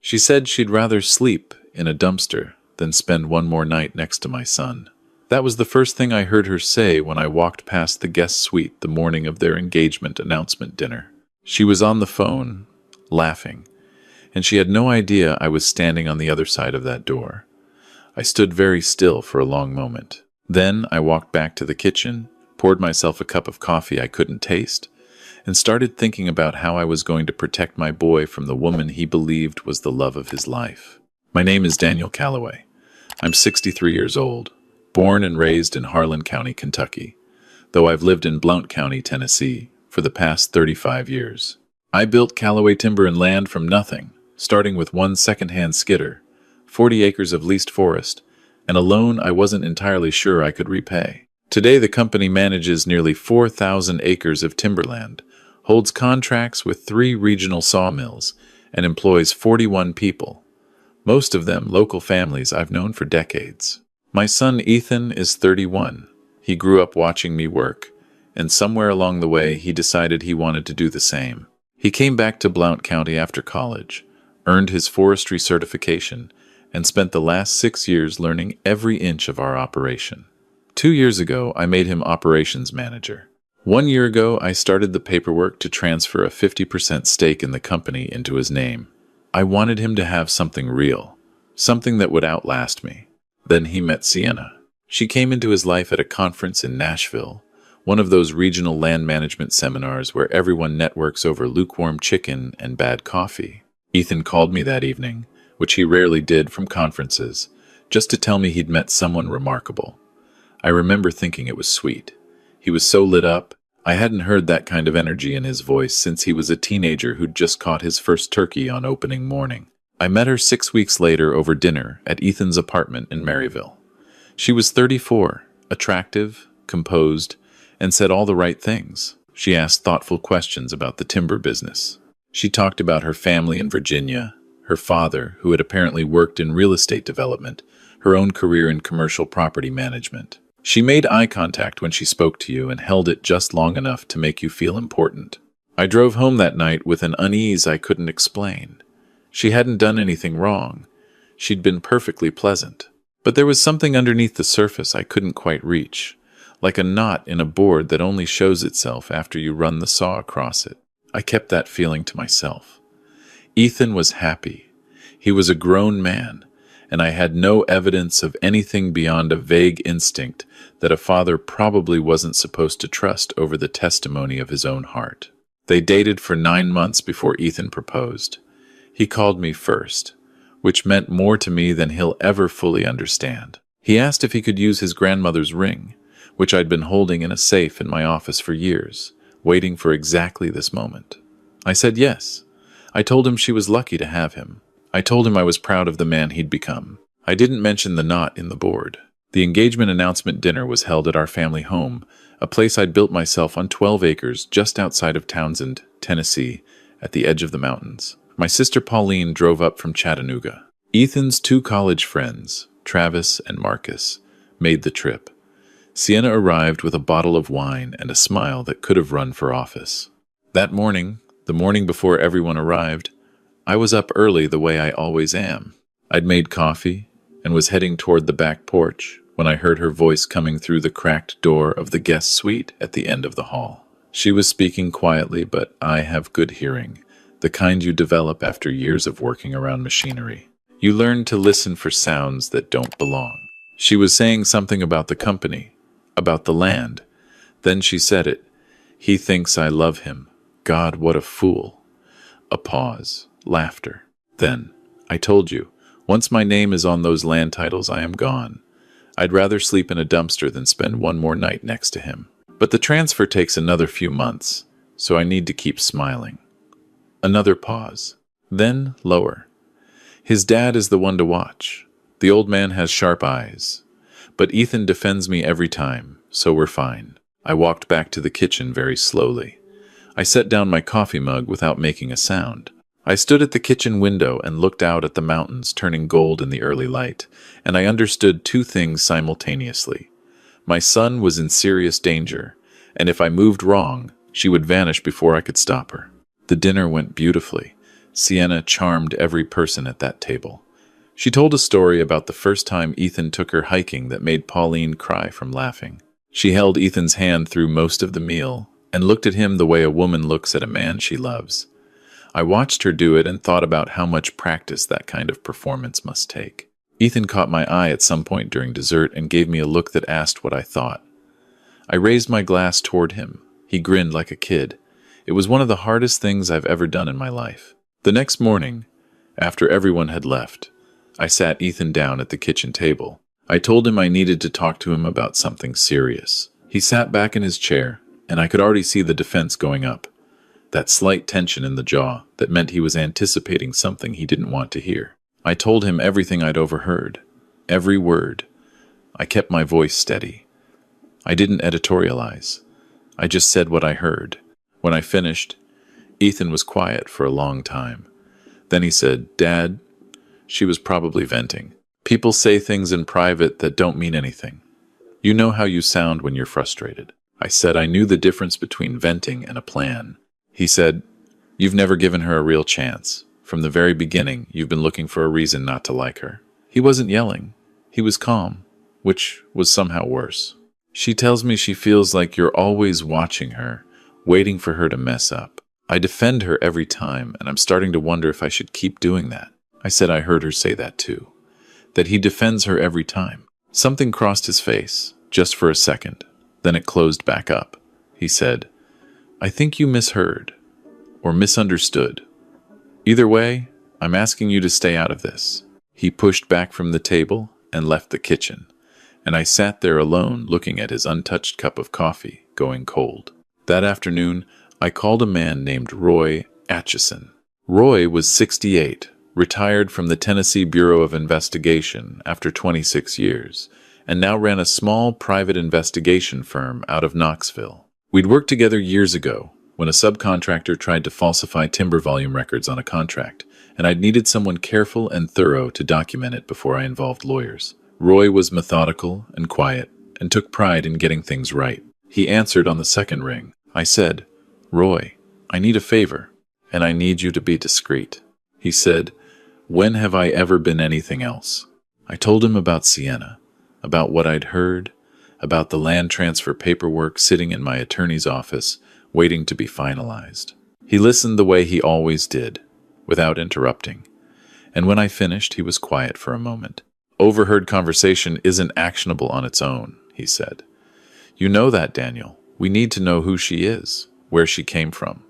She said she'd rather sleep in a dumpster than spend one more night next to my son. That was the first thing I heard her say when I walked past the guest suite the morning of their engagement announcement dinner. She was on the phone, laughing, and she had no idea I was standing on the other side of that door. I stood very still for a long moment. Then I walked back to the kitchen, poured myself a cup of coffee I couldn't taste, and started thinking about how I was going to protect my boy from the woman he believed was the love of his life. My name is Daniel Calloway. I'm 63 years old, born and raised in Harlan County, Kentucky, though I've lived in Blount County, Tennessee, for the past 35 years. I built Calloway Timber and Land from nothing, starting with one second-hand skidder, 40 acres of leased forest, and a loan I wasn't entirely sure I could repay. Today, the company manages nearly 4,000 acres of timberland, holds contracts with 3 regional sawmills, and employs 41 people, most of them local families I've known for decades. My son Ethan is 31. He grew up watching me work, and somewhere along the way he decided he wanted to do the same. He came back to Blount County after college, earned his forestry certification, and spent the last 6 years learning every inch of our operation. 2 years ago, I made him operations manager. 1 year ago, I started the paperwork to transfer a 50% stake in the company into his name. I wanted him to have something real, something that would outlast me. Then he met Sienna. She came into his life at a conference in Nashville, one of those regional land management seminars where everyone networks over lukewarm chicken and bad coffee. Ethan called me that evening, which he rarely did from conferences, just to tell me he'd met someone remarkable. I remember thinking it was sweet. He was so lit up. I hadn't heard that kind of energy in his voice since he was a teenager who'd just caught his first turkey on opening morning. I met her 6 weeks later over dinner at Ethan's apartment in Maryville. She was 34, attractive, composed, and said all the right things. She asked thoughtful questions about the timber business. She talked about her family in Virginia, her father, who had apparently worked in real estate development, her own career in commercial property management. She made eye contact when she spoke to you and held it just long enough to make you feel important. I drove home that night with an unease I couldn't explain. She hadn't done anything wrong. She'd been perfectly pleasant. But there was something underneath the surface I couldn't quite reach, like a knot in a board that only shows itself after you run the saw across it. I kept that feeling to myself. Ethan was happy. He was a grown man, and I had no evidence of anything beyond a vague instinct that a father probably wasn't supposed to trust over the testimony of his own heart. They dated for 9 months before Ethan proposed. He called me first, which meant more to me than he'll ever fully understand. He asked if he could use his grandmother's ring, which I'd been holding in a safe in my office for years, waiting for exactly this moment. I said yes. I told him she was lucky to have him. I told him I was proud of the man he'd become. I didn't mention the knot in the board. The engagement announcement dinner was held at our family home, a place I'd built myself on 12 acres just outside of Townsend, Tennessee, at the edge of the mountains. My sister Pauline drove up from Chattanooga. Ethan's 2 college friends, Travis and Marcus, made the trip. Sienna arrived with a bottle of wine and a smile that could have run for office. That morning, the morning before everyone arrived, I was up early the way I always am. I'd made coffee and was heading toward the back porch when I heard her voice coming through the cracked door of the guest suite at the end of the hall. She was speaking quietly, but I have good hearing, the kind you develop after years of working around machinery. You learn to listen for sounds that don't belong. She was saying something about the company, about the land. Then she said it. He thinks I love him. God, what a fool. A pause. Laughter. Then, I told you, once my name is on those land titles, I am gone. I'd rather sleep in a dumpster than spend one more night next to him. But the transfer takes another few months, so I need to keep smiling. Another pause. Then lower. His dad is the one to watch. The old man has sharp eyes. But Ethan defends me every time, so we're fine. I walked back to the kitchen very slowly. I set down my coffee mug without making a sound. I stood at the kitchen window and looked out at the mountains turning gold in the early light, and I understood 2 things simultaneously. My son was in serious danger, and if I moved wrong, she would vanish before I could stop her. The dinner went beautifully. Sienna charmed every person at that table. She told a story about the first time Ethan took her hiking that made Pauline cry from laughing. She held Ethan's hand through most of the meal and looked at him the way a woman looks at a man she loves. I watched her do it and thought about how much practice that kind of performance must take. Ethan caught my eye at some point during dessert and gave me a look that asked what I thought. I raised my glass toward him. He grinned like a kid. It was one of the hardest things I've ever done in my life. The next morning, after everyone had left, I sat Ethan down at the kitchen table. I told him I needed to talk to him about something serious. He sat back in his chair, and I could already see the defense going up. That slight tension in the jaw that meant he was anticipating something he didn't want to hear. I told him everything I'd overheard. Every word. I kept my voice steady. I didn't editorialize. I just said what I heard. When I finished, Ethan was quiet for a long time. Then he said, "Dad," she was probably venting. "People say things in private that don't mean anything. You know how you sound when you're frustrated." I said I knew the difference between venting and a plan. He said, "You've never given her a real chance. From the very beginning, you've been looking for a reason not to like her." He wasn't yelling. He was calm, which was somehow worse. "She tells me she feels like you're always watching her, waiting for her to mess up. I defend her every time, and I'm starting to wonder if I should keep doing that." I said I heard her say that too, that he defends her every time. Something crossed his face, just for a second. Then it closed back up. He said, "I think you misheard, or misunderstood. Either way, I'm asking you to stay out of this." He pushed back from the table and left the kitchen, and I sat there alone looking at his untouched cup of coffee going cold. That afternoon, I called a man named Roy Atchison. Roy was 68, retired from the Tennessee Bureau of Investigation after 26 years, and now ran a small private investigation firm out of Knoxville. We'd worked together years ago when a subcontractor tried to falsify timber volume records on a contract, and I'd needed someone careful and thorough to document it before I involved lawyers. Roy was methodical and quiet, and took pride in getting things right. He answered on the second ring. I said, "Roy, I need a favor, and I need you to be discreet." He said, "When have I ever been anything else?" I told him about Sienna, about what I'd heard, about the land transfer paperwork sitting in my attorney's office, waiting to be finalized. He listened the way he always did, without interrupting. And when I finished, he was quiet for a moment. "Overheard conversation isn't actionable on its own," he said. "You know that, Daniel. We need to know who she is, where she came from,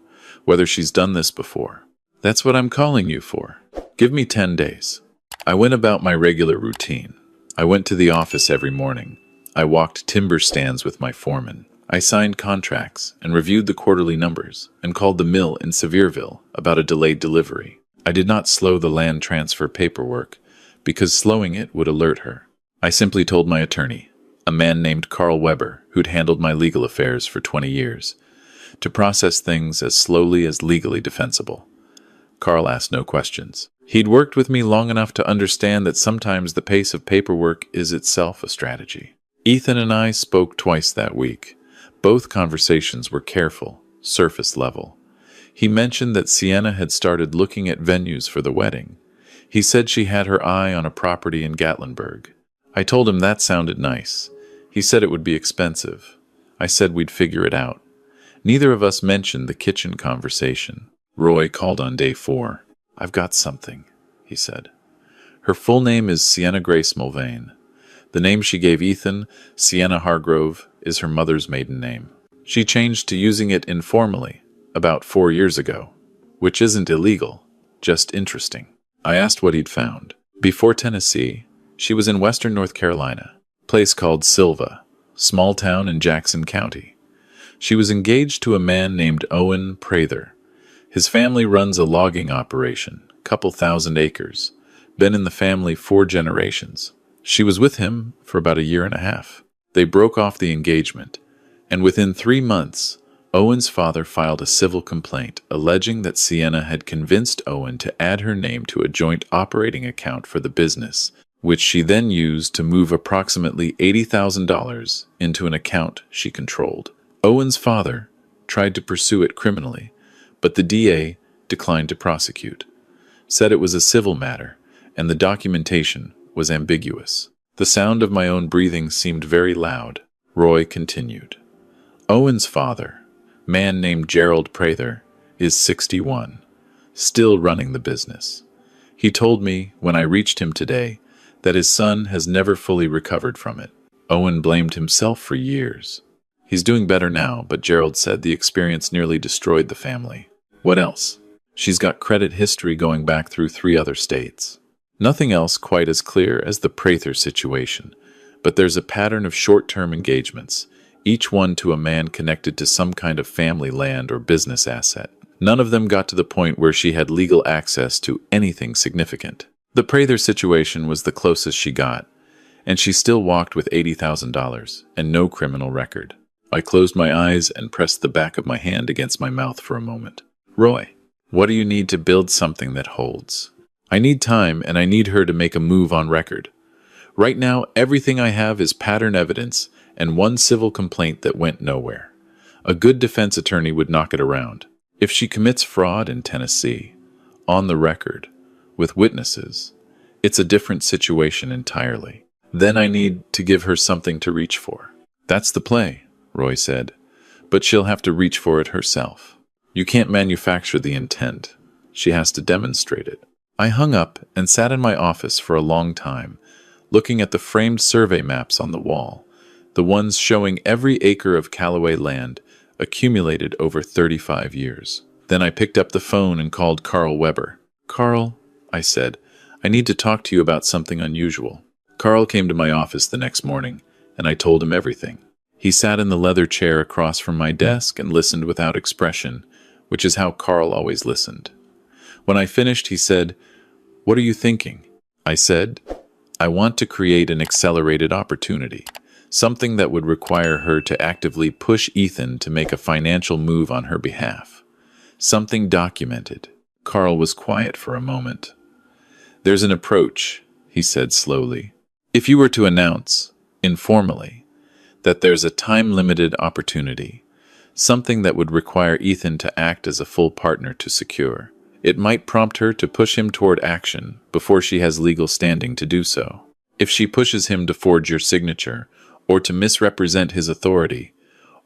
whether she's done this before. That's what I'm calling you for. Give me 10 days. I went about my regular routine. I went to the office every morning. I walked timber stands with my foreman. I signed contracts and reviewed the quarterly numbers and called the mill in Sevierville about a delayed delivery. I did not slow the land transfer paperwork because slowing it would alert her. I simply told my attorney, a man named Carl Weber, who'd handled my legal affairs for 20 years, to process things as slowly as legally defensible. Carl asked no questions. He'd worked with me long enough to understand that sometimes the pace of paperwork is itself a strategy. Ethan and I spoke twice that week. Both conversations were careful, surface level. He mentioned that Sienna had started looking at venues for the wedding. He said she had her eye on a property in Gatlinburg. I told him that sounded nice. He said it would be expensive. I said we'd figure it out. Neither of us mentioned the kitchen conversation. Roy called on day 4. "I've got something," he said. "Her full name is Sienna Grace Mulvane. The name she gave Ethan, Sienna Hargrove, is her mother's maiden name. She changed to using it informally about 4 years ago, which isn't illegal, just interesting." I asked what he'd found. Before Tennessee, she was in western North Carolina, a place called Silva, small town in Jackson County. She was engaged to a man named Owen Prather. His family runs a logging operation, couple thousand acres. Been in the family 4 generations. She was with him for about a year and a half. They broke off the engagement, and within 3 months, Owen's father filed a civil complaint alleging that Sienna had convinced Owen to add her name to a joint operating account for the business, which she then used to move approximately $80,000 into an account she controlled. Owen's father tried to pursue it criminally, but the DA declined to prosecute. said it was a civil matter, and the documentation was ambiguous. The sound of my own breathing seemed very loud. Roy continued. Owen's father, man named Gerald Prather, is 61, still running the business. He told me, when I reached him today, that his son has never fully recovered from it. Owen blamed himself for years. He's doing better now, but Gerald said the experience nearly destroyed the family. What else? She's got credit history going back through 3 other states. Nothing else quite as clear as the Prather situation, but there's a pattern of short-term engagements, each one to a man connected to some kind of family land or business asset. None of them got to the point where she had legal access to anything significant. The Prather situation was the closest she got, and she still walked with $80,000 and no criminal record. I closed my eyes and pressed the back of my hand against my mouth for a moment. Roy, what do you need to build something that holds? I need time, and I need her to make a move on record. Right now, everything I have is pattern evidence and one civil complaint that went nowhere. A good defense attorney would knock it around. If she commits fraud in Tennessee, on the record, with witnesses, it's a different situation entirely. Then I need to give her something to reach for. That's the play, Roy said, but she'll have to reach for it herself. You can't manufacture the intent. She has to demonstrate it. I hung up and sat in my office for a long time, looking at the framed survey maps on the wall, the ones showing every acre of Callaway land accumulated over 35 years. Then I picked up the phone and called Carl Weber. Carl, I said, I need to talk to you about something unusual. Carl came to my office the next morning, and I told him everything. He sat in the leather chair across from my desk and listened without expression, which is how Carl always listened. When I finished, he said, What are you thinking? I said, I want to create an accelerated opportunity, something that would require her to actively push Ethan to make a financial move on her behalf. Something documented. Carl was quiet for a moment. There's an approach, he said slowly. If you were to announce, informally, that there's a time-limited opportunity, something that would require Ethan to act as a full partner to secure, it might prompt her to push him toward action before she has legal standing to do so. If she pushes him to forge your signature, or to misrepresent his authority,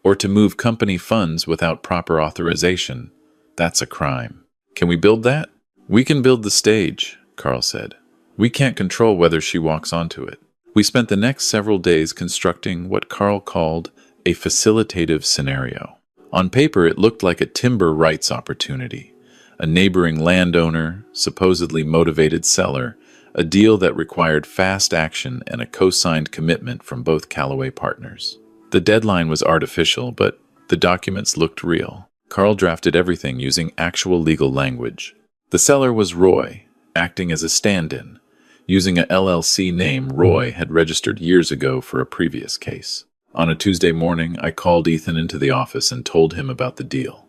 or to move company funds without proper authorization, that's a crime. Can we build that? We can build the stage, Carl said. We can't control whether she walks onto it. We spent the next several days constructing what Carl called a facilitative scenario. On paper, it looked like a timber rights opportunity, a neighboring landowner, supposedly motivated seller, a deal that required fast action and a co-signed commitment from both Callaway partners. The deadline was artificial, but the documents looked real. Carl drafted everything using actual legal language. The seller was Roy, acting as a stand-in, using a LLC name Roy had registered years ago for a previous case. On a Tuesday morning, I called Ethan into the office and told him about the deal.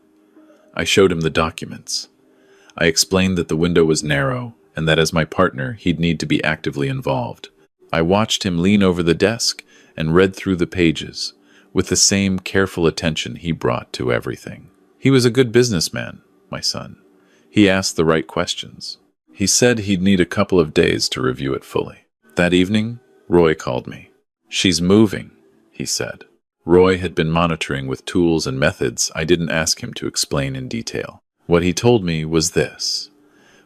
I showed him the documents. I explained that the window was narrow and that as my partner, he'd need to be actively involved. I watched him lean over the desk and read through the pages with the same careful attention he brought to everything. He was a good businessman, my son. He asked the right questions. He said he'd need a couple of days to review it fully. That evening, Roy called me. She's moving, he said. Roy had been monitoring with tools and methods I didn't ask him to explain in detail. What he told me was this.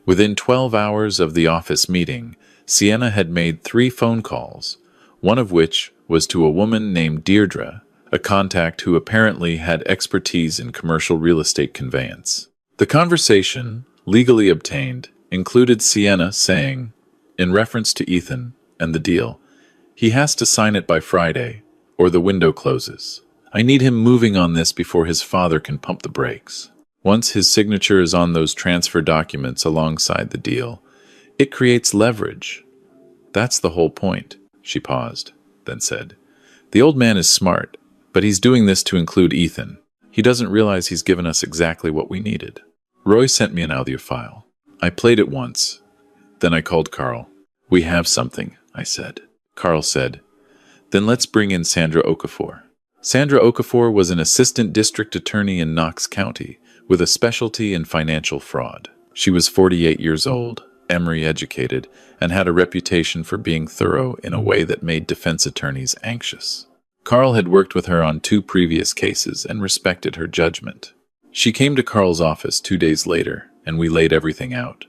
Within 12 hours of the office meeting, Sienna had made 3 phone calls, one of which was to a woman named Deirdre, a contact who apparently had expertise in commercial real estate conveyance. The conversation, legally obtained, included Sienna saying, in reference to Ethan and the deal, he has to sign it by Friday, or the window closes. I need him moving on this before his father can pump the brakes. Once his signature is on those transfer documents alongside the deal, it creates leverage. That's the whole point, she paused, then said. The old man is smart, but he's doing this to include Ethan. He doesn't realize he's given us exactly what we needed. Roy sent me an audio file. I played it once. Then I called Carl. We have something, I said. Carl said, then let's bring in Sandra Okafor. Sandra Okafor was an assistant district attorney in Knox County with a specialty in financial fraud. She was 48 years old, Emory educated, and had a reputation for being thorough in a way that made defense attorneys anxious. Carl had worked with her on 2 previous cases and respected her judgment. She came to Carl's office 2 days later, and we laid everything out.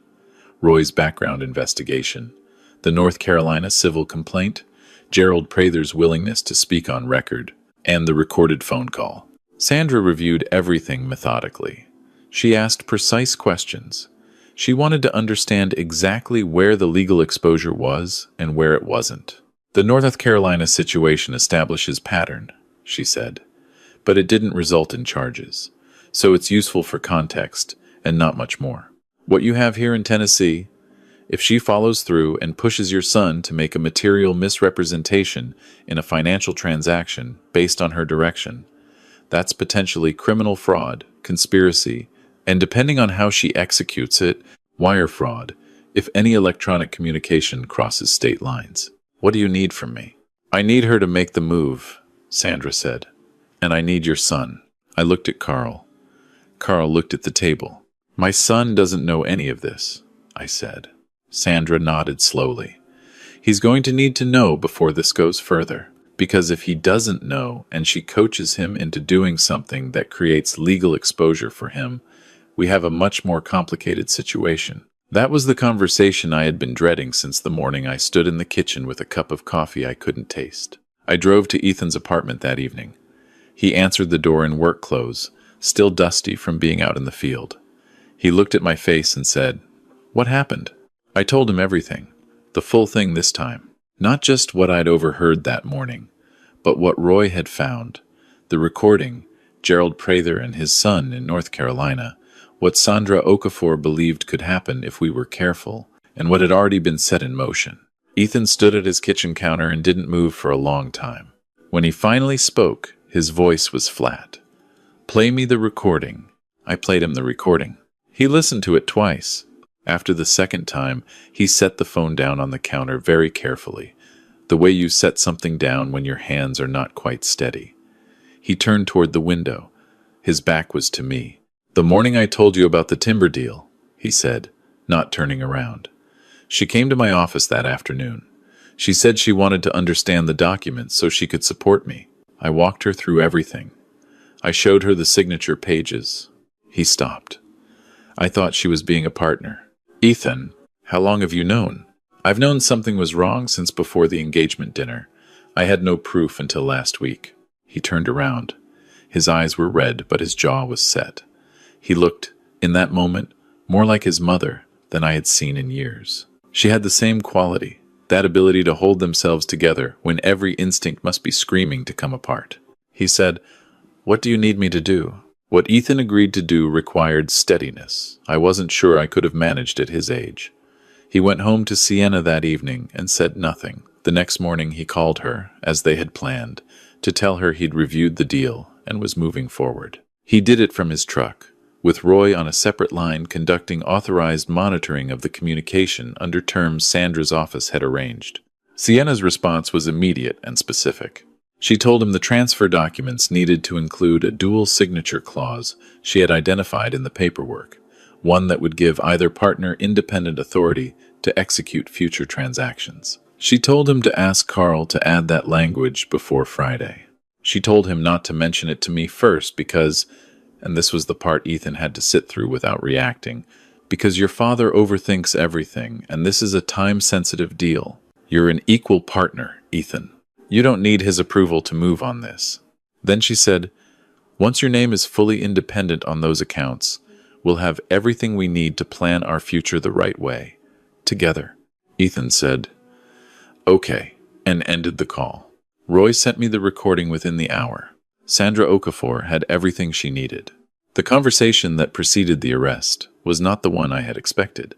Roy's background investigation, the North Carolina civil complaint, Gerald Prather's willingness to speak on record, and the recorded phone call. Sandra reviewed everything methodically. She asked precise questions. She wanted to understand exactly where the legal exposure was and where it wasn't. The North Carolina situation establishes pattern, she said, but it didn't result in charges, so it's useful for context and not much more. What you have here in Tennessee, if she follows through and pushes your son to make a material misrepresentation in a financial transaction based on her direction, that's potentially criminal fraud, conspiracy, and depending on how she executes it, wire fraud, if any electronic communication crosses state lines. What do you need from me? I need her to make the move, Sandra said. And I need your son. I looked at Carl. Carl looked at the table. My son doesn't know any of this, I said. Sandra nodded slowly. He's going to need to know before this goes further, because if he doesn't know and she coaches him into doing something that creates legal exposure for him, we have a much more complicated situation. That was the conversation I had been dreading since the morning I stood in the kitchen with a cup of coffee I couldn't taste. I drove to Ethan's apartment that evening. He answered the door in work clothes, still dusty from being out in the field. He looked at my face and said, "What happened?" I told him everything, the full thing this time. Not just what I'd overheard that morning, but what Roy had found, the recording, Gerald Prather and his son in North Carolina, what Sandra Okafor believed could happen if we were careful, and what had already been set in motion. Ethan stood at his kitchen counter and didn't move for a long time. When he finally spoke, his voice was flat. "Play me the recording." I played him the recording. He listened to it twice. After the second time, he set the phone down on the counter very carefully, the way you set something down when your hands are not quite steady. He turned toward the window. His back was to me. "The morning I told you about the timber deal," he said, not turning around. "She came to my office that afternoon. She said she wanted to understand the documents so she could support me. I walked her through everything. I showed her the signature pages." He stopped. I thought she was being a partner. "Ethan, how long have you known?" "I've known something was wrong since before the engagement dinner. I had no proof until last week." He turned around. His eyes were red, but his jaw was set. He looked, in that moment, more like his mother than I had seen in years. She had the same quality, that ability to hold themselves together when every instinct must be screaming to come apart. He said, "What do you need me to do?" What Ethan agreed to do required steadiness. I wasn't sure I could have managed at his age. He went home to Sienna that evening and said nothing. The next morning he called her, as they had planned, to tell her he'd reviewed the deal and was moving forward. He did it from his truck, with Roy on a separate line conducting authorized monitoring of the communication under terms Sandra's office had arranged. Sienna's response was immediate and specific. She told him the transfer documents needed to include a dual signature clause she had identified in the paperwork, one that would give either partner independent authority to execute future transactions. She told him to ask Carl to add that language before Friday. She told him not to mention it to me first because, and this was the part Ethan had to sit through without reacting, because your father overthinks everything, and this is a time-sensitive deal. You're an equal partner, Ethan. You don't need his approval to move on this. Then she said, "Once your name is fully independent on those accounts, we'll have everything we need to plan our future the right way. Together." Ethan said, "Okay," and ended the call. Roy sent me the recording within the hour. Sandra Okafor had everything she needed. The conversation that preceded the arrest was not the one I had expected.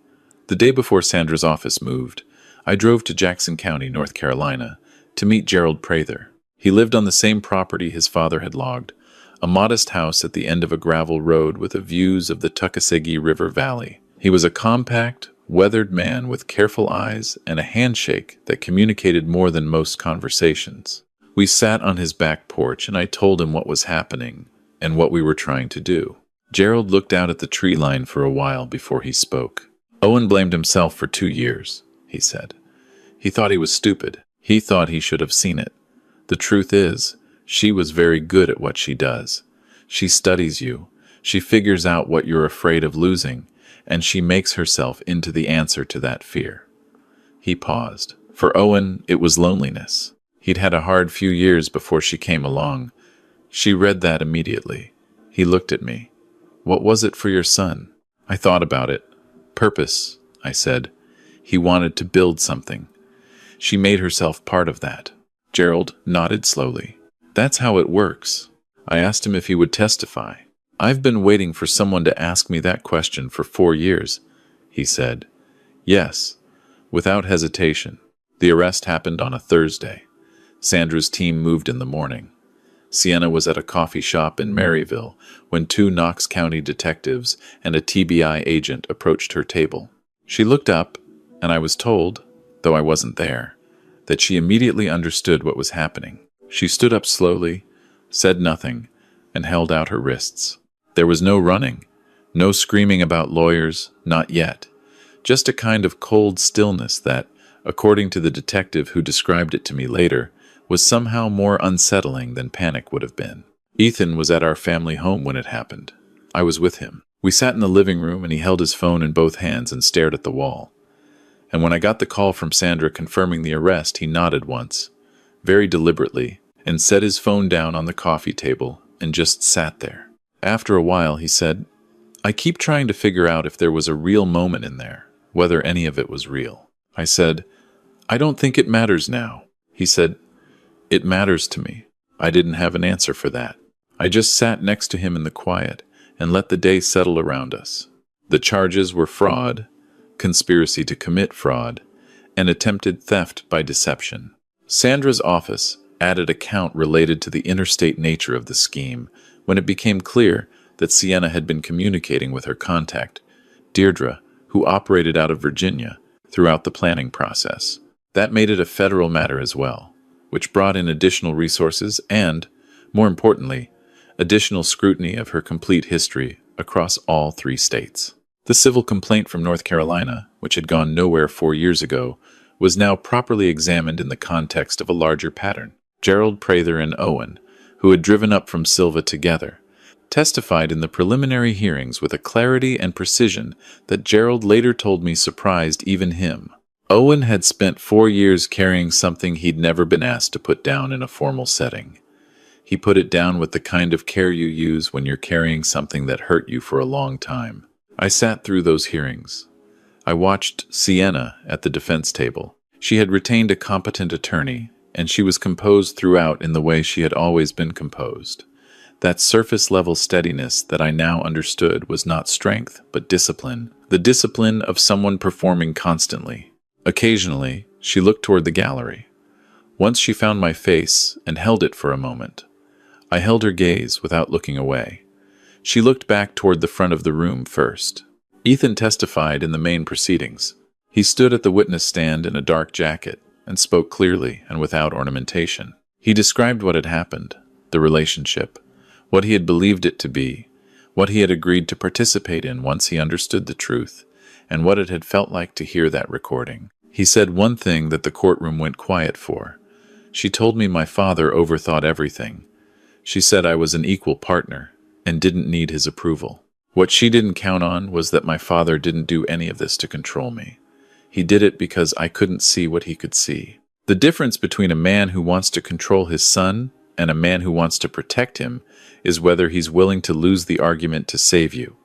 The day before Sandra's office moved, I drove to Jackson County, North Carolina, to meet Gerald Prather. He lived on the same property his father had logged, a modest house at the end of a gravel road with views of the Tuckasegee River Valley. He was a compact, weathered man with careful eyes and a handshake that communicated more than most conversations. We sat on his back porch and I told him what was happening and what we were trying to do. Gerald looked out at the tree line for a while before he spoke. Owen blamed himself for 2 years, he said. He thought he was stupid. He thought he should have seen it. The truth is, she was very good at what she does. She studies you. She figures out what you're afraid of losing, and she makes herself into the answer to that fear. He paused. For Owen, it was loneliness. He'd had a hard few years before she came along. She read that immediately. He looked at me. What was it for your son? I thought about it. Purpose, I said. He wanted to build something. She made herself part of that. Gerald nodded slowly. That's how it works. I asked him if he would testify. I've been waiting for someone to ask me that question for 4 years, he said. Yes, without hesitation. The arrest happened on a Thursday. Sandra's team moved in the morning. Sienna was at a coffee shop in Maryville when 2 Knox County detectives and a TBI agent approached her table. She looked up, and I was told, though I wasn't there, that she immediately understood what was happening. She stood up slowly, said nothing, and held out her wrists. There was no running, no screaming about lawyers, not yet. Just a kind of cold stillness that, according to the detective who described it to me later, was somehow more unsettling than panic would have been. Ethan was at our family home when it happened. I was with him. We sat in the living room and he held his phone in both hands and stared at the wall. And when I got the call from Sandra confirming the arrest, he nodded once, very deliberately, and set his phone down on the coffee table and just sat there. After a while, he said, I keep trying to figure out if there was a real moment in there, whether any of it was real. I said, I don't think it matters now. He said, It matters to me. I didn't have an answer for that. I just sat next to him in the quiet and let the day settle around us. The charges were fraud, conspiracy to commit fraud, and attempted theft by deception. Sandra's office added a count related to the interstate nature of the scheme when it became clear that Sienna had been communicating with her contact, Deirdre, who operated out of Virginia, throughout the planning process. That made it a federal matter as well, which brought in additional resources and, more importantly, additional scrutiny of her complete history across all 3 states. The civil complaint from North Carolina, which had gone nowhere 4 years ago, was now properly examined in the context of a larger pattern. Gerald Prather and Owen, who had driven up from Silva together, testified in the preliminary hearings with a clarity and precision that Gerald later told me surprised even him. Owen had spent 4 years carrying something he'd never been asked to put down in a formal setting. He put it down with the kind of care you use when you're carrying something that hurt you for a long time. I sat through those hearings. I watched Sienna at the defense table. She had retained a competent attorney, and she was composed throughout in the way she had always been composed. That surface-level steadiness that I now understood was not strength, but discipline. The discipline of someone performing constantly. Occasionally, she looked toward the gallery. Once she found my face and held it for a moment. I held her gaze without looking away. She looked back toward the front of the room first. Ethan testified in the main proceedings. He stood at the witness stand in a dark jacket and spoke clearly and without ornamentation. He described what had happened, the relationship, what he had believed it to be, what he had agreed to participate in once he understood the truth, and what it had felt like to hear that recording. He said one thing that the courtroom went quiet for. She told me my father overthought everything. She said I was an equal partner and didn't need his approval. What she didn't count on was that my father didn't do any of this to control me. He did it because I couldn't see what he could see. The difference between a man who wants to control his son and a man who wants to protect him is whether he's willing to lose the argument to save you.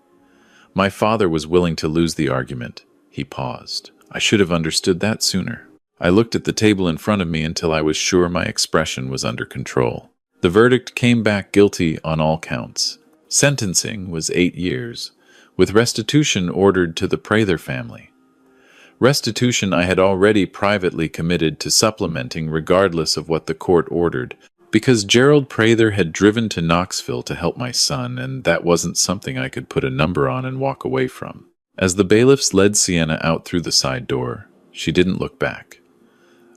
My father was willing to lose the argument. He paused. I should have understood that sooner. I looked at the table in front of me until I was sure my expression was under control. The verdict came back guilty on all counts. Sentencing was 8 years, with restitution ordered to the Prather family. Restitution I had already privately committed to supplementing regardless of what the court ordered, because Gerald Prather had driven to Knoxville to help my son, and that wasn't something I could put a number on and walk away from. As the bailiffs led Sienna out through the side door, she didn't look back.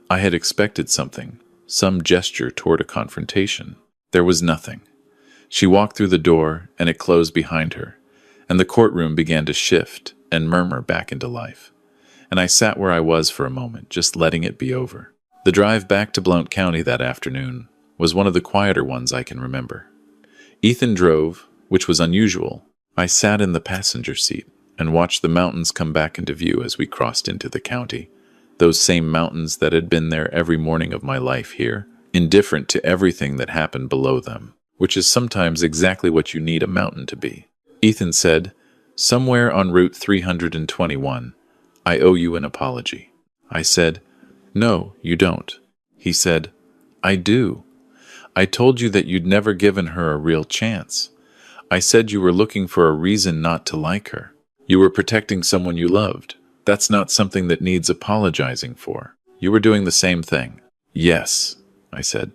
I had expected something, some gesture toward a confrontation. There was nothing. She walked through the door, and it closed behind her, and the courtroom began to shift and murmur back into life. And I sat where I was for a moment, just letting it be over. The drive back to Blount County that afternoon was one of the quieter ones I can remember. Ethan drove, which was unusual. I sat in the passenger seat and watched the mountains come back into view as we crossed into the county. Those same mountains that had been there every morning of my life here, indifferent to everything that happened below them, which is sometimes exactly what you need a mountain to be. Ethan said, "Somewhere on Route 321, I owe you an apology." I said, "No, you don't." He said, "I do. I told you that you'd never given her a real chance. I said you were looking for a reason not to like her. You were protecting someone you loved. That's not something that needs apologizing for. You were doing the same thing." "Yes," I said.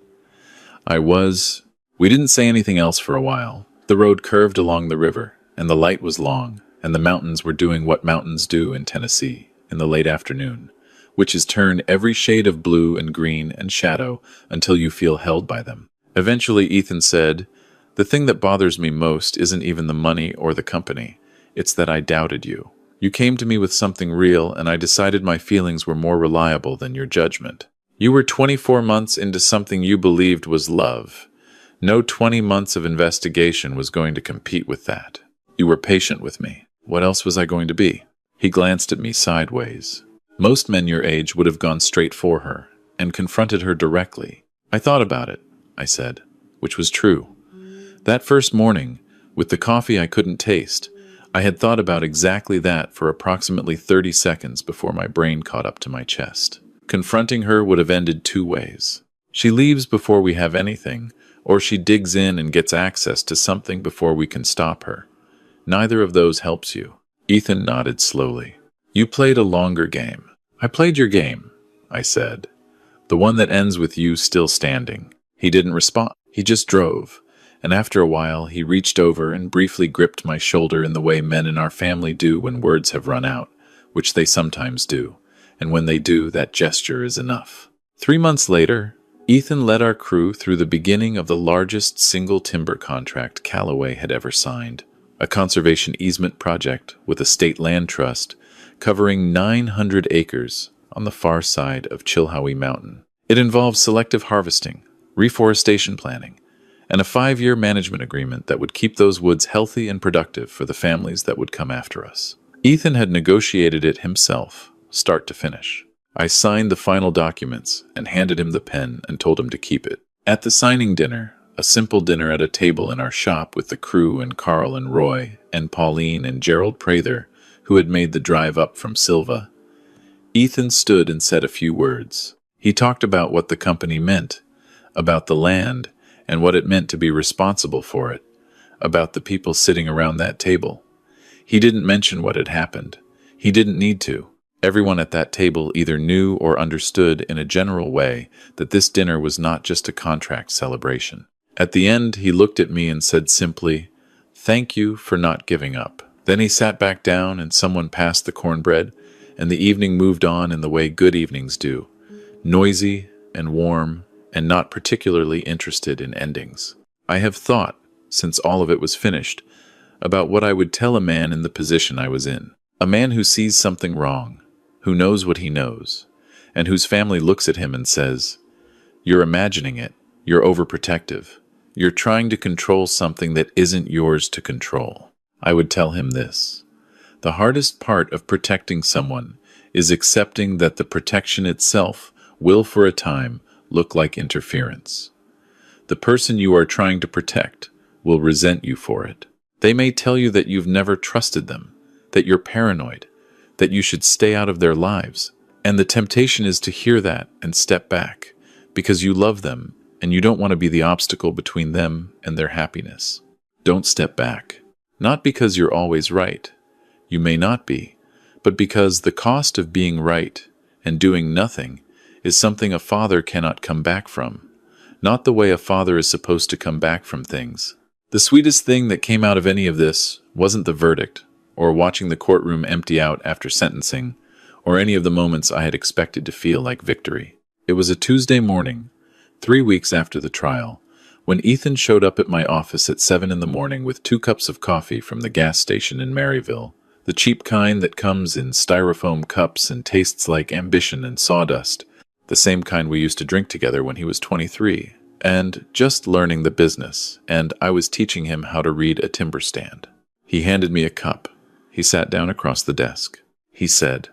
"I was." We didn't say anything else for a while. The road curved along the river, and the light was long, and the mountains were doing what mountains do in Tennessee in the late afternoon, which is turn every shade of blue and green and shadow until you feel held by them. Eventually, Ethan said, "The thing that bothers me most isn't even the money or the company. It's that I doubted you. You came to me with something real, and I decided my feelings were more reliable than your judgment. You were 24 months into something you believed was love. No 20 months of investigation was going to compete with that. You were patient with me. What else was I going to be?" He glanced at me sideways. Most men your age would have gone straight for her and confronted her directly. "I thought about it," I said, which was true. That first morning, with the coffee I couldn't taste, I had thought about exactly that for approximately 30 seconds before my brain caught up to my chest. Confronting her would have ended two ways. She leaves before we have anything, or she digs in and gets access to something before we can stop her. Neither of those helps you. Ethan nodded slowly. "You played a longer game." "I played your game," I said. "The one that ends with you still standing." He didn't respond. He just drove. And after a while, he reached over and briefly gripped my shoulder in the way men in our family do when words have run out, which they sometimes do. And when they do, that gesture is enough. 3 months later, Ethan led our crew through the beginning of the largest single timber contract Callaway had ever signed, a conservation easement project with a state land trust covering 900 acres on the far side of Chilhowie Mountain. It involved selective harvesting, reforestation planning, and a 5-year management agreement that would keep those woods healthy and productive for the families that would come after us. Ethan had negotiated it himself, start to finish. I signed the final documents and handed him the pen and told him to keep it. At the signing dinner, a simple dinner at a table in our shop with the crew and Carl and Roy and Pauline and Gerald Prather, who had made the drive up from Silva, Ethan stood and said a few words. He talked about what the company meant, about the land, and what it meant to be responsible for it, about the people sitting around that table. He didn't mention what had happened. He didn't need to. Everyone at that table either knew or understood in a general way that this dinner was not just a contract celebration. At the end, he looked at me and said simply, "Thank you for not giving up." Then he sat back down and someone passed the cornbread, and the evening moved on in the way good evenings do, noisy and warm, and not particularly interested in endings. I have thought, since all of it was finished, about what I would tell a man in the position I was in. A man who sees something wrong, who knows what he knows, and whose family looks at him and says, "You're imagining it, you're overprotective, you're trying to control something that isn't yours to control." I would tell him this: the hardest part of protecting someone is accepting that the protection itself will for a time look like interference. The person you are trying to protect will resent you for it. They may tell you that you've never trusted them, that you're paranoid, that you should stay out of their lives. And the temptation is to hear that and step back, because you love them and you don't want to be the obstacle between them and their happiness. Don't step back. Not because you're always right. You may not be, but because the cost of being right and doing nothing is something a father cannot come back from, not the way a father is supposed to come back from things. The sweetest thing that came out of any of this wasn't the verdict, or watching the courtroom empty out after sentencing, or any of the moments I had expected to feel like victory. It was a Tuesday morning, 3 weeks after the trial, When Ethan showed up at my office at 7 in the morning with 2 cups of coffee from the gas station in Maryville, the cheap kind that comes in styrofoam cups and tastes like ambition and sawdust, the same kind we used to drink together when he was 23, and just learning the business, and I was teaching him how to read a timber stand. He handed me a cup. He sat down across the desk. He said,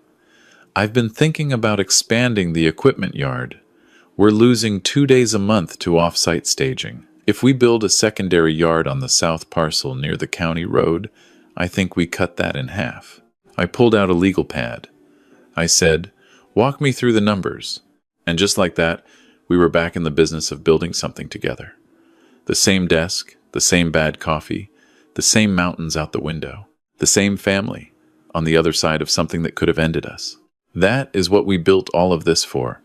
"I've been thinking about expanding the equipment yard. We're losing 2 days a month to off-site staging. If we build a secondary yard on the south parcel near the county road, I think we cut that in half." I pulled out a legal pad. I said, "Walk me through the numbers." And just like that, we were back in the business of building something together. The same desk, the same bad coffee, the same mountains out the window, the same family on the other side of something that could have ended us. That is what we built all of this for.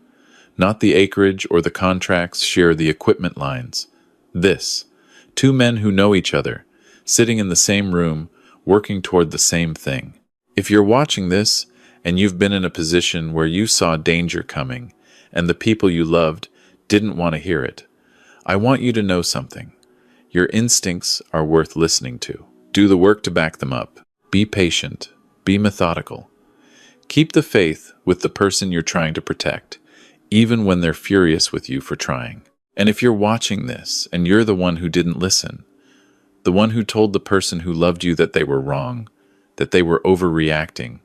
Not the acreage or the contracts share the equipment lines. This, 2 men who know each other, sitting in the same room, working toward the same thing. If you're watching this and you've been in a position where you saw danger coming and the people you loved didn't want to hear it, I want you to know something. Your instincts are worth listening to. Do the work to back them up. Be patient. Be methodical. Keep the faith with the person you're trying to protect, even when they're furious with you for trying. And if you're watching this and you're the one who didn't listen, the one who told the person who loved you that they were wrong, that they were overreacting,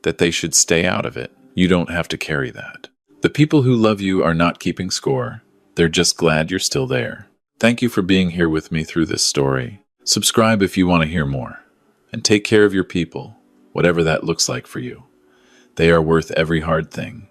that they should stay out of it, you don't have to carry that. The people who love you are not keeping score. They're just glad you're still there. Thank you for being here with me through this story. Subscribe if you want to hear more. And take care of your people, whatever that looks like for you. They are worth every hard thing.